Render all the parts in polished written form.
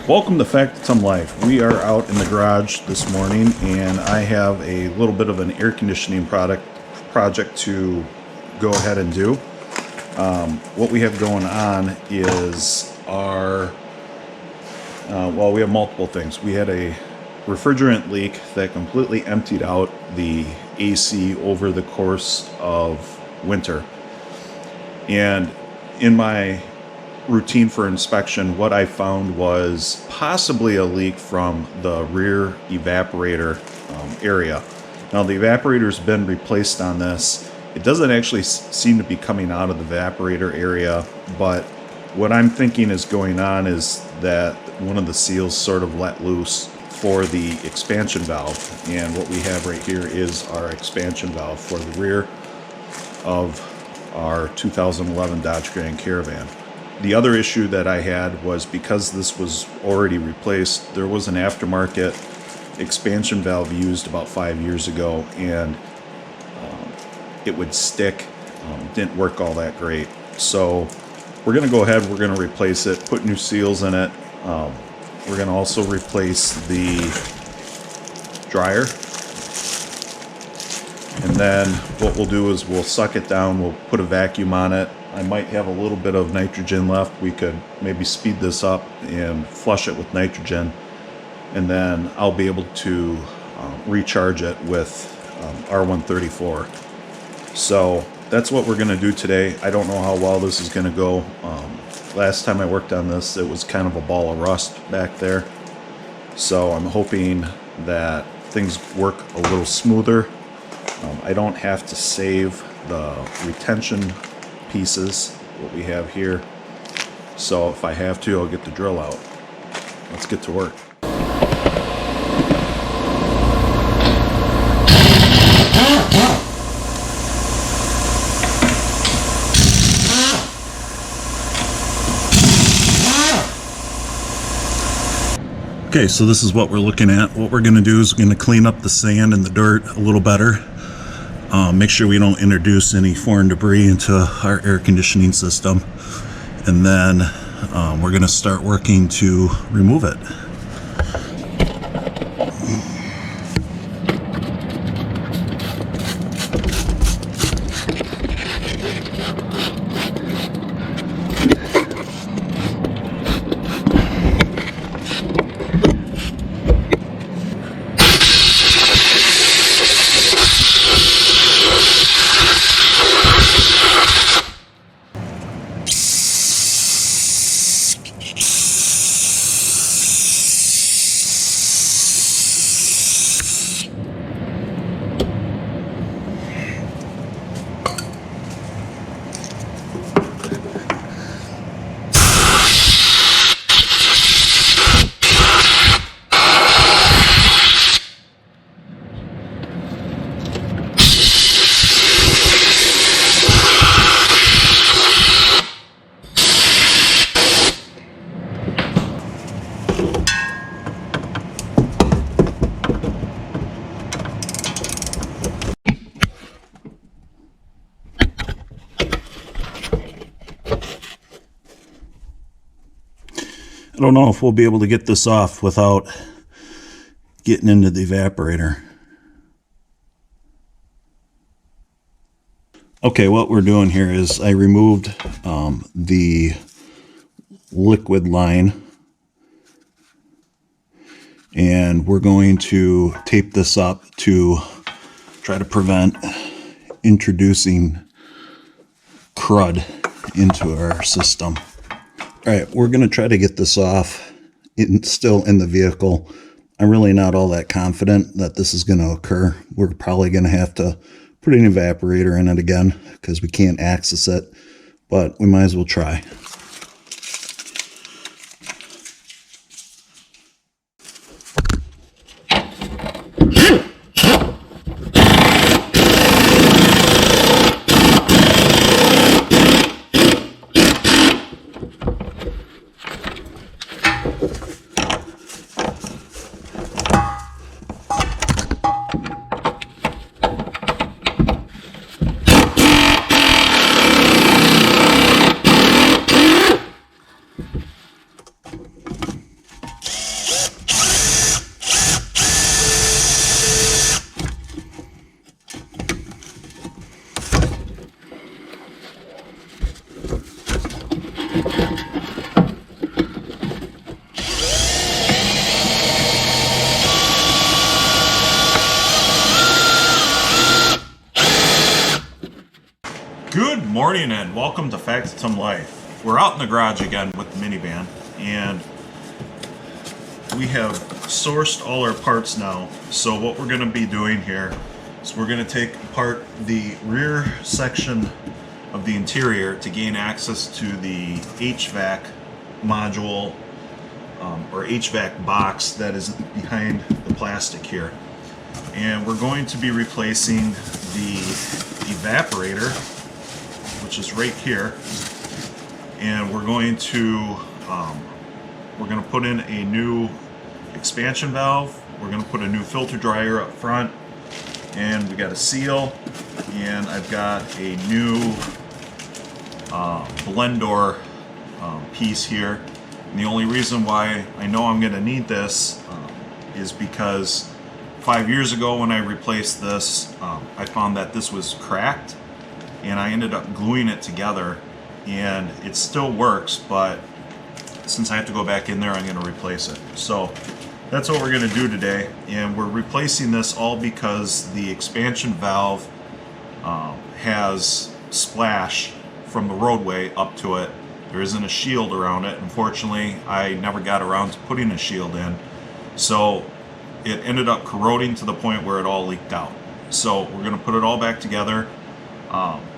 Welcome to Factotum Life. We are out in the garage this morning and I have a little bit of an air conditioning project to go ahead and do. What we have going on is we have multiple things. We had a refrigerant leak that completely emptied out the AC over the course of winter. And in my routine for inspection, what I found was possibly a leak from the rear evaporator area. Now the evaporator's been replaced on this. It doesn't actually seem to be coming out of the evaporator area, but what I'm thinking is going on is that one of the seals sort of let loose for the expansion valve, and what we have right here is our expansion valve for the rear of our 2011 Dodge Grand Caravan. The other issue that I had was because this was already replaced, there was an aftermarket expansion valve used about 5 years ago, and it would stick. Didn't work all that great. So we're going to go ahead, we're going to replace it, put new seals in it. We're going to also replace the dryer. And then what we'll do is we'll suck it down, we'll put a vacuum on it. I might have a little bit of nitrogen left. We could maybe speed this up and flush it with nitrogen, and then I'll be able to recharge it with R134. So that's what we're going to do today. I don't know how well this is going to go. Last time I worked on this, it was kind of a ball of rust back there. So I'm hoping that things work a little smoother. I don't have to save the retention pieces, what we have here. So if I have to, I'll get the drill out. Let's get to work. Okay, so this is what we're looking at. What we're going to do is we're going to clean up the sand and the dirt a little better. Make sure we don't introduce any foreign debris into our air conditioning system. And then we're going to start working to remove it. I don't know if we'll be able to get this off without getting into the evaporator. Okay, what we're doing here is I removed the liquid line, and we're going to tape this up to try to prevent introducing crud into our system. All right, we're going to try to get this off. It's still in the vehicle. I'm really not all that confident that this is going to occur. We're probably going to have to put an evaporator in it again because we can't access it, but we might as well try. morning and welcome to Factotum Life. We're out in the garage again with the minivan, and we have sourced all our parts now. So what we're going to be doing here is we're going to take apart the rear section of the interior to gain access to the HVAC module or HVAC box that is behind the plastic here. And we're going to be replacing the evaporator, which is right here, and we're going to put in a new expansion valve. We're going to put a new filter dryer up front, and we got a seal, and I've got a new blend door piece here. And the only reason why I know I'm going to need this is because 5 years ago when I replaced this, I found that this was cracked, and I ended up gluing it together, and it still works, but since I have to go back in there, I'm going to replace it. So that's what we're going to do today, and we're replacing this all because the expansion valve has splash from the roadway up to it. There isn't a shield around it. Unfortunately, I never got around to putting a shield in, so it ended up corroding to the point where it all leaked out. So we're going to put it all back together.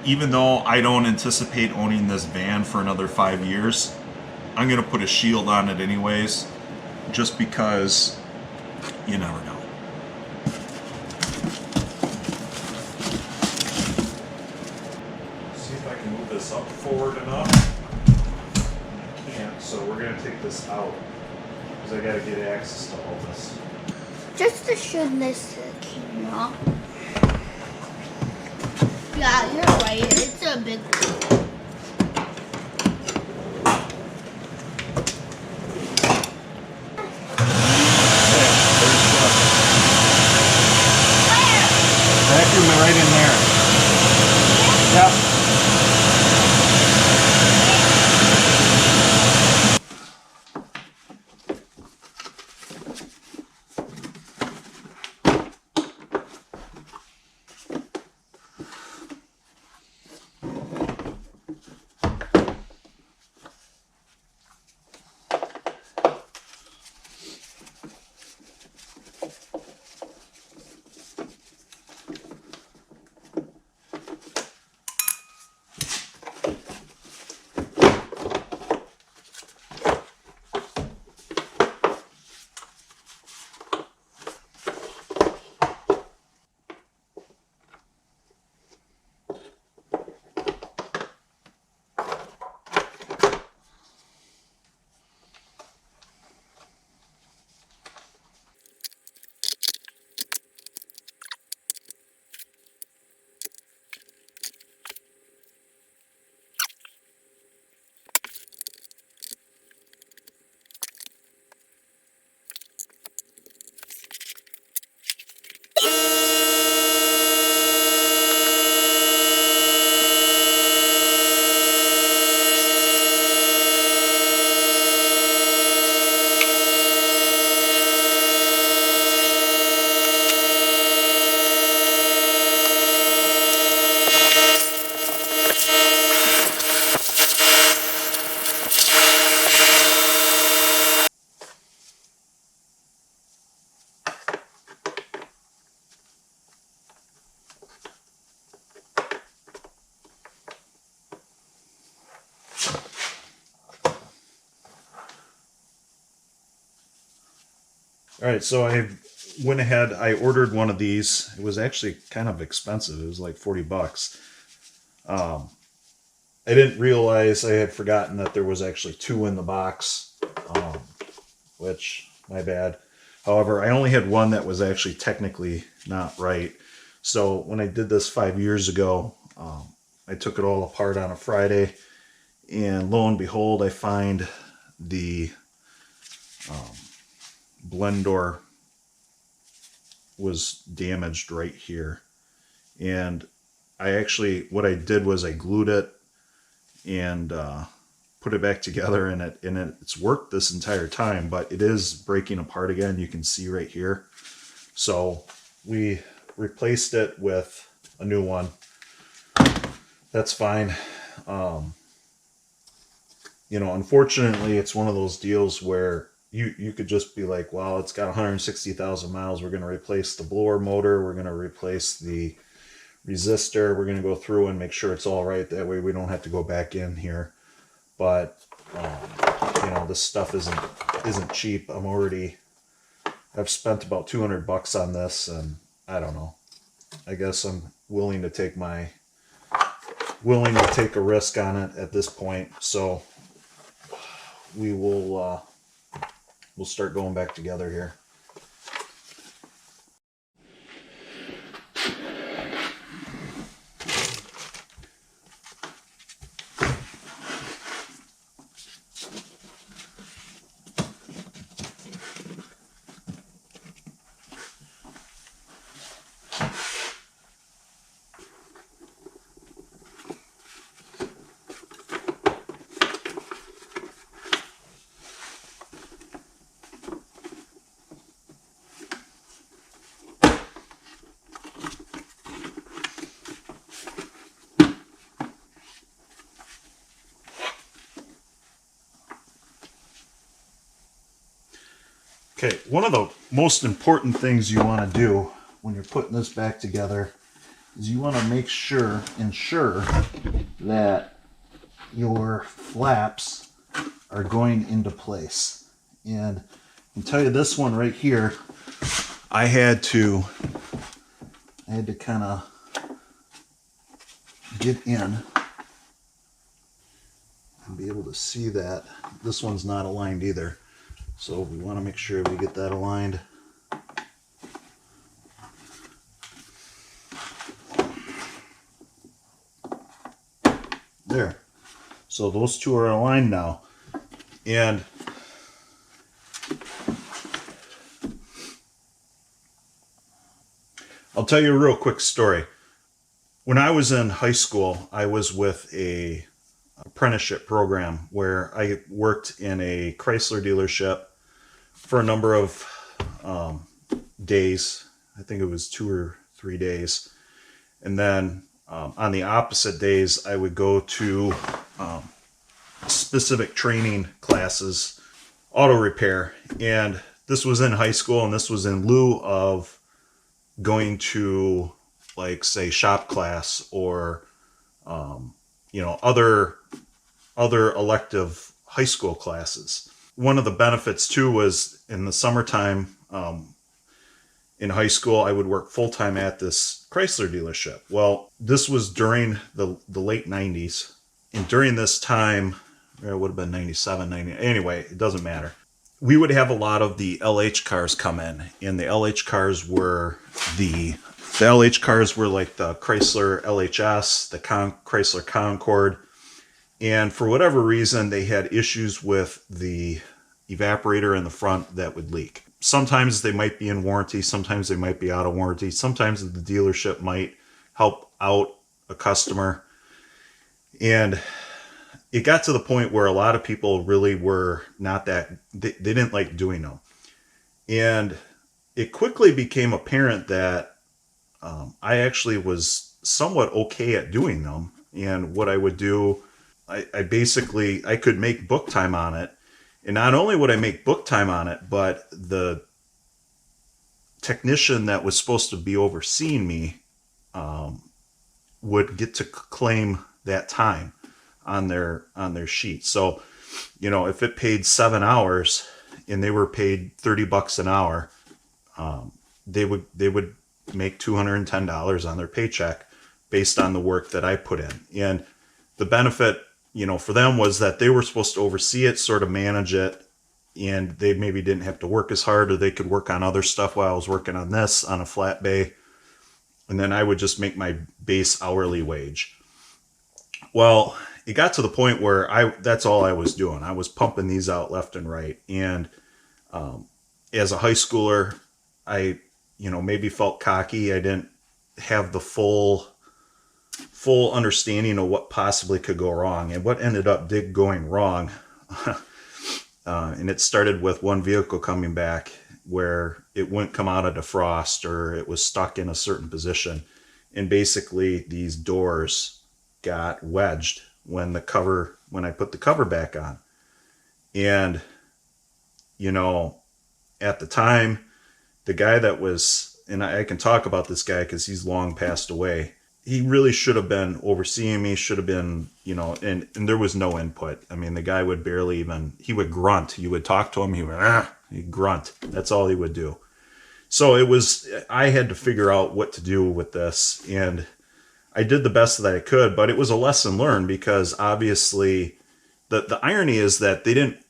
Even though I don't anticipate owning this van for another 5 years, I'm going to put a shield on it anyways, just because you never know. See if I can move this up forward enough. I can't, so we're going to take this out because I got to get access to all this. Just to show this camera. Yeah, you're right. It's a big one. Vacuum it right in there. Yep. All right, so I went ahead, I ordered one of these. It was actually kind of expensive. It was like 40 bucks. I didn't realize, I had forgotten that there was actually two in the box, which, my bad. However, I only had one that was actually technically not right. So when I did this 5 years ago, I took it all apart on a Friday, and lo and behold, I find the blend door was damaged right here. And I actually, what I did was I glued it and put it back together, and it's worked this entire time, but it is breaking apart again. You can see right here. So we replaced it with a new one. That's fine. Unfortunately, it's one of those deals where you could just be like, well, it's got 160,000 miles. We're going to replace the blower motor. We're going to replace the resistor. We're going to go through and make sure it's all right. That way we don't have to go back in here. But, this stuff isn't cheap. I've spent about $200 on this, and I don't know. I guess I'm willing to take a risk on it at this point. So we'll start going back together here. Okay, one of the most important things you want to do when you're putting this back together is you want to ensure that your flaps are going into place. And I can tell you this one right here, I had to kind of get in and be able to see that this one's not aligned either. So we want to make sure we get that aligned. There. So those two are aligned now. And I'll tell you a real quick story. When I was in high school, I was with a apprenticeship program where I worked in a Chrysler dealership for a number of days. I think it was 2 or 3 days. And then on the opposite days, I would go to specific training classes, auto repair. And this was in high school, and this was in lieu of going to, like, say, shop class or other elective high school classes. One of the benefits too was in the summertime in high school, I would work full-time at this Chrysler dealership. Well, this was during the late 90s. And during this time, it would have been 97, 90. Anyway, it doesn't matter. We would have a lot of the LH cars come in, and the LH cars were like the Chrysler LHS, the Chrysler Concorde. And for whatever reason, they had issues with the evaporator in the front that would leak. Sometimes they might be in warranty. Sometimes they might be out of warranty. Sometimes the dealership might help out a customer. And it got to the point where a lot of people really were not that, they didn't like doing them. And it quickly became apparent that I actually was somewhat okay at doing them. And what I would do, I could make book time on it. And not only would I make book time on it, but the technician that was supposed to be overseeing me would get to claim that time on their sheet. So, if it paid 7 hours and they were paid $30 an hour, they would make $210 on their paycheck based on the work that I put in. And the benefit, for them was that they were supposed to oversee it, sort of manage it, and they maybe didn't have to work as hard, or they could work on other stuff while I was working on this on a flat bay. And then I would just make my base hourly wage. Well, it got to the point where that's all I was doing. I was pumping these out left and right. And as a high schooler, I maybe felt cocky. I didn't have the full understanding of what possibly could go wrong. And what ended up going wrong, and it started with one vehicle coming back where it wouldn't come out of defrost, or it was stuck in a certain position. And basically these doors got wedged when I put the cover back on. And, you know, at the time, the guy that was, and I can talk about this guy because he's long passed away. He really should have been overseeing me, should have been, you know, and there was no input. I mean, the guy would barely even, he would grunt. You would talk to him, he'd grunt. That's all he would do. So I had to figure out what to do with this, and I did the best that I could, but it was a lesson learned because obviously the irony is that they didn't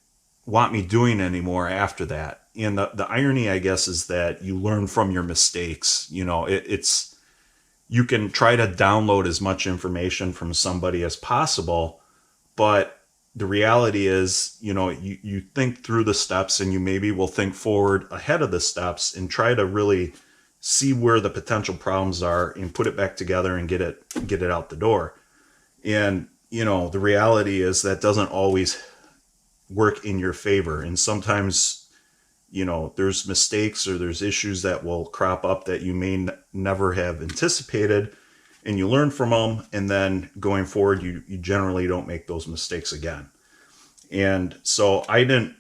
want me doing anymore after that. And the irony, I guess, is that you learn from your mistakes. You know, you can try to download as much information from somebody as possible, but the reality is, you know, you think through the steps, and you maybe will think forward ahead of the steps and try to really see where the potential problems are and put it back together and get it out the door. And, you know, the reality is that doesn't always work in your favor. And sometimes, you know, there's mistakes or there's issues that will crop up that you may never have anticipated, and you learn from them. And then going forward, you generally don't make those mistakes again. And so I didn't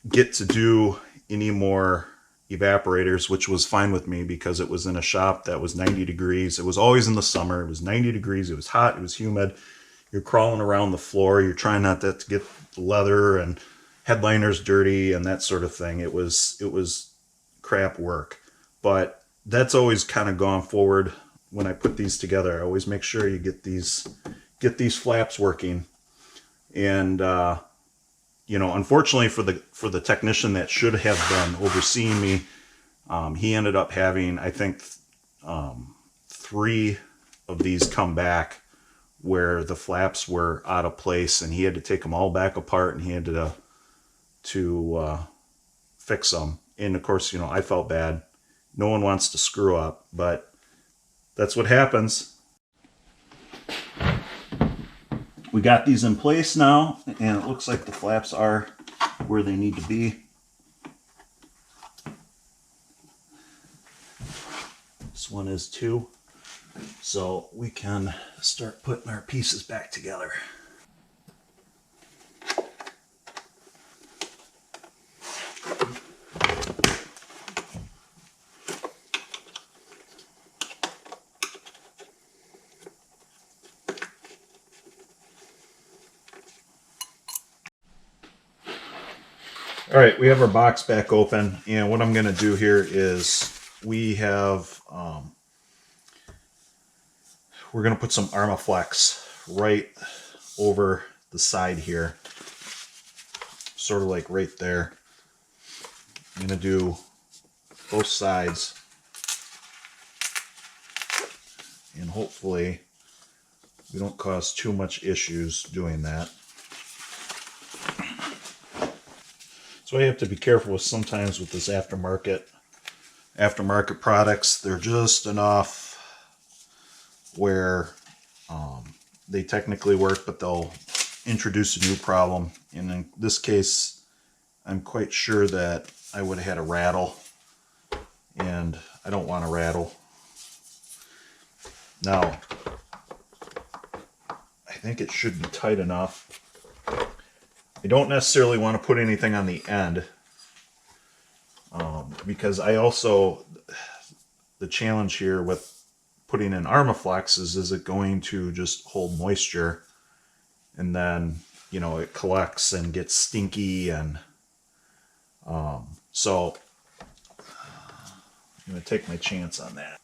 get to do any more evaporators, which was fine with me because it was in a shop that was 90 degrees. It was always in the summer. It was 90 degrees. It was hot. It was humid. You're crawling around the floor. You're trying not to get the leather and headliners dirty and that sort of thing. It was crap work. But that's always kind of gone forward when I put these together. I always make sure you get these flaps working. And you know, unfortunately for the technician that should have been overseeing me, he ended up having, I think, 3 of these come back where the flaps were out of place, and he had to take them all back apart, and he had to fix them. And of course, you know, I felt bad. No one wants to screw up, but that's what happens. We got these in place now, and it looks like the flaps are where they need to be. This one is too. So we can start putting our pieces back together. All right, we have our box back open, and what I'm going to do here is we have, we're going to put some Armaflex right over the side here, sort of like right there. I'm going to do both sides, and hopefully we don't cause too much issues doing that. So I have to be careful with sometimes with this aftermarket products. They're just enough where they technically work, but they'll introduce a new problem. And in this case, I'm quite sure that I would have had a rattle, and I don't want a rattle. Now, I think it should be tight enough. I don't necessarily want to put anything on the end because I also, the challenge here with putting in Armaflex is it going to just hold moisture, and then, you know, it collects and gets stinky, and so I'm going to take my chance on that.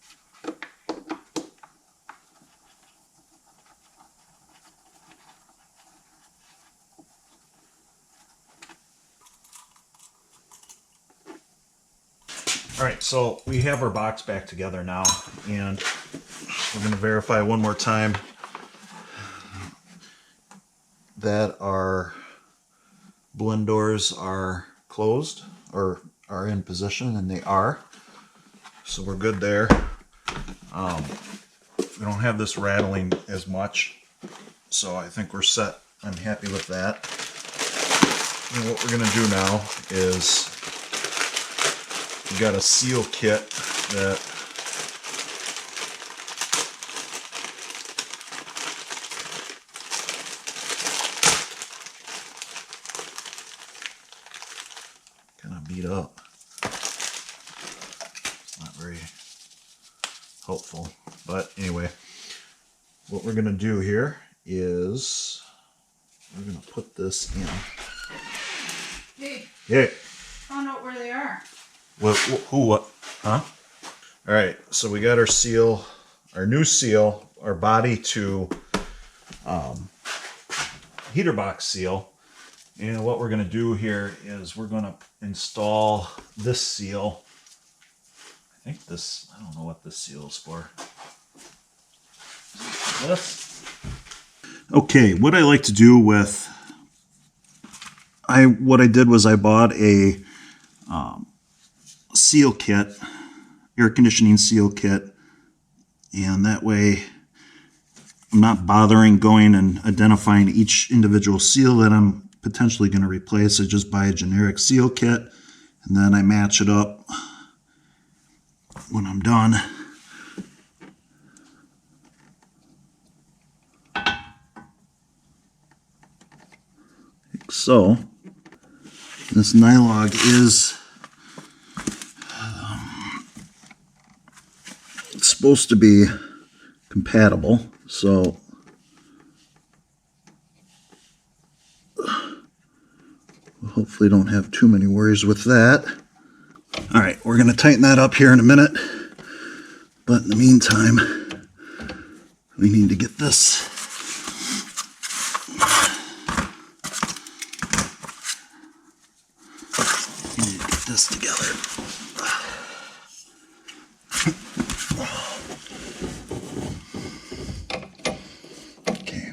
All right, so we have our box back together now, and we're going to verify one more time that our blend doors are closed or are in position, and they are. So we're good there. We don't have this rattling as much, so I think we're set. I'm happy with that. And what we're going to do now is we got a seal kit that beat up. It's not very helpful. But anyway, what we're going to do here is we're going to put this in. Hey, Yeah. found out where they are. What? Huh? All right, so we got our seal, our new seal, our body to heater box seal. And what we're going to do here is we're going to install this seal. I think this, I don't know what this seal is for. This? Okay, what I like to do with, what I did was I bought a seal kit, air conditioning seal kit, and that way I'm not bothering going and identifying each individual seal that I'm potentially going to replace. I just buy a generic seal kit and then I match it up when I'm done. Like so. This nylog is it's supposed to be compatible, so hopefully don't have too many worries with that. All right, we're going to tighten that up here in a minute, but in the meantime, we need to get this together. Okay.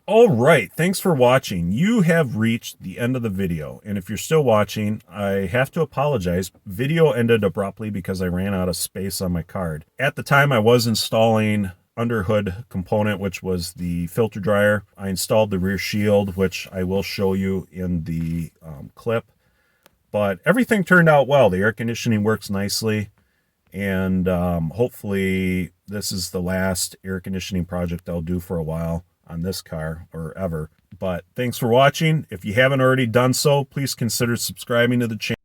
All right, thanks for watching. You have reached the end of the video, and if you're still watching, I have to apologize. Video ended abruptly because I ran out of space on my card. At the time, I was installing underhood component, which was the filter dryer. I installed the rear shield, which I will show you in the clip. But everything turned out well. The air conditioning works nicely, and hopefully this is the last air conditioning project I'll do for a while on this car, or ever. But thanks for watching. If you haven't already done so, please consider subscribing to the channel.